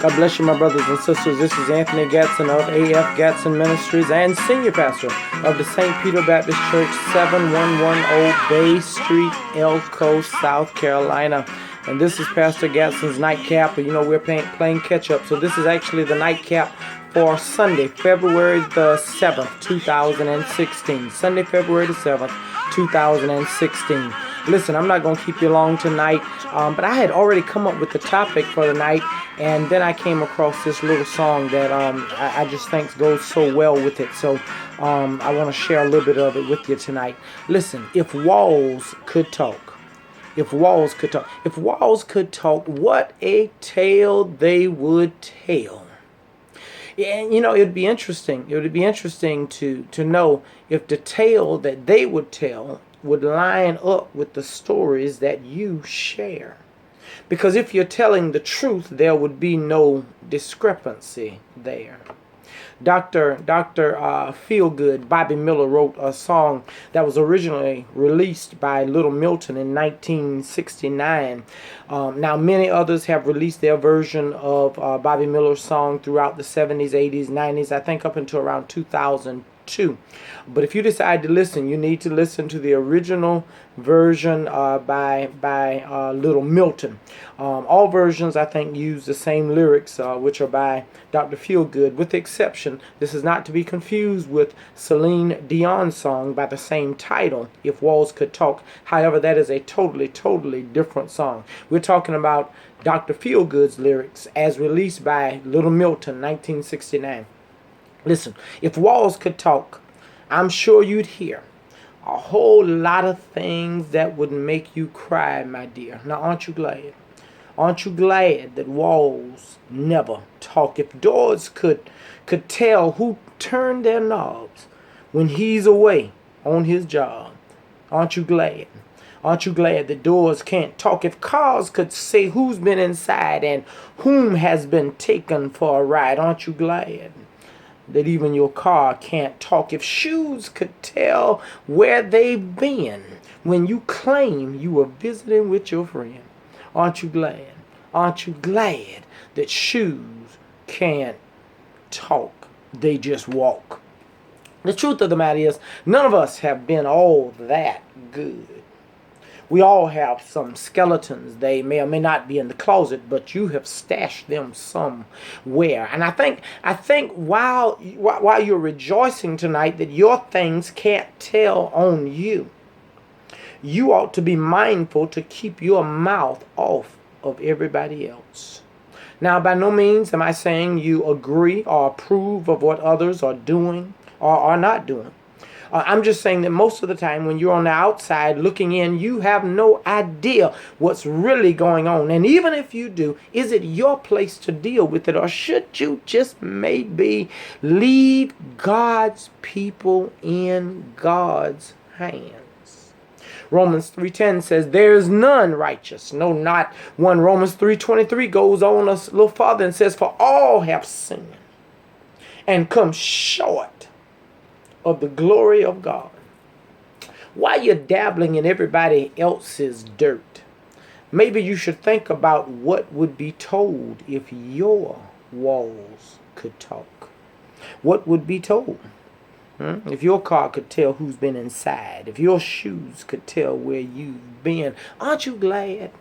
God bless you, my brothers and sisters. This is Anthony Gadson of AF Gadson Ministries and Senior Pastor of the St. Peter Baptist Church, 7110 Bay Street, Elko, South Carolina. And this is Pastor Gadson's Nightcap. You know, we're playing catch-up. So this is actually the Nightcap for Sunday, February the 7th, 2016. Sunday, February the 7th, 2016. Listen, I'm not going to keep you long tonight, but I had already come up with the topic for the night, and then I came across this little song that I just think goes so well with it. So I want to share a little bit of it with you tonight. Listen, if walls could talk, if walls could talk, if walls could talk, what a tale they would tell. And, you know, it would be interesting. It would be interesting to know if the tale that they would tell would line up with the stories that you share. Because if you're telling the truth, there would be no discrepancy there. Dr. Feelgood, Bobby Miller, wrote a song that was originally released by Little Milton in 1969. Now, many others have released their version of Bobby Miller's song throughout the 70s, 80s, 90s, I think up until around 2002. But if you decide to listen, you need to listen to the original version by Little Milton. All versions, I think, use the same lyrics, which are by Dr. Feelgood, with the exception, this is not to be confused with Celine Dion's song by the same title, If Walls Could Talk. However, that is a totally different song. We're talking about Dr. Feelgood's lyrics as released by Little Milton, 1969. Listen, if walls could talk, I'm sure you'd hear a whole lot of things that would make you cry, my dear. Now, aren't you glad? Aren't you glad that walls never talk? If doors could tell who turned their knobs when he's away on his job, aren't you glad? Aren't you glad that doors can't talk? If cars could say who's been inside and whom has been taken for a ride, aren't you glad that even your car can't talk? If shoes could tell where they've been when you claim you were visiting with your friend, aren't you glad? Aren't you glad that shoes can't talk? They just walk. The truth of the matter is, none of us have been all that good. We all have some skeletons. They may or may not be in the closet, but you have stashed them somewhere. And I think while you're rejoicing tonight that your things can't tell on you, you ought to be mindful to keep your mouth off of everybody else. Now, by no means am I saying you agree or approve of what others are doing or are not doing. I'm just saying that most of the time when you're on the outside looking in, you have no idea what's really going on. And even if you do, is it your place to deal with it? Or should you just maybe leave God's people in God's hands? Romans 3:10 says, there is none righteous, no, not one. Romans 3:23 goes on a little farther and says, for all have sinned and come short of the glory of God. While you're dabbling in everybody else's dirt, maybe you should think about what would be told if your walls could talk. What would be told? If your car could tell who's been inside, if your shoes could tell where you've been, aren't you glad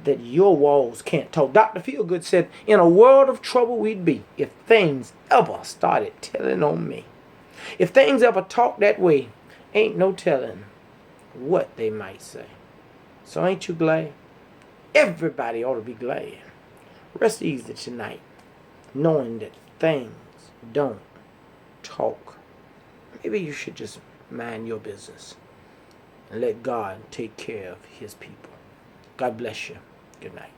that your walls can't talk? Dr. Feelgood said, in a world of trouble we'd be if things ever started telling on me. If things ever talk that way, ain't no telling what they might say. So ain't you glad? Everybody ought to be glad. Rest easy tonight, knowing that things don't talk. Maybe you should just mind your business and let God take care of his people. God bless you. Good night.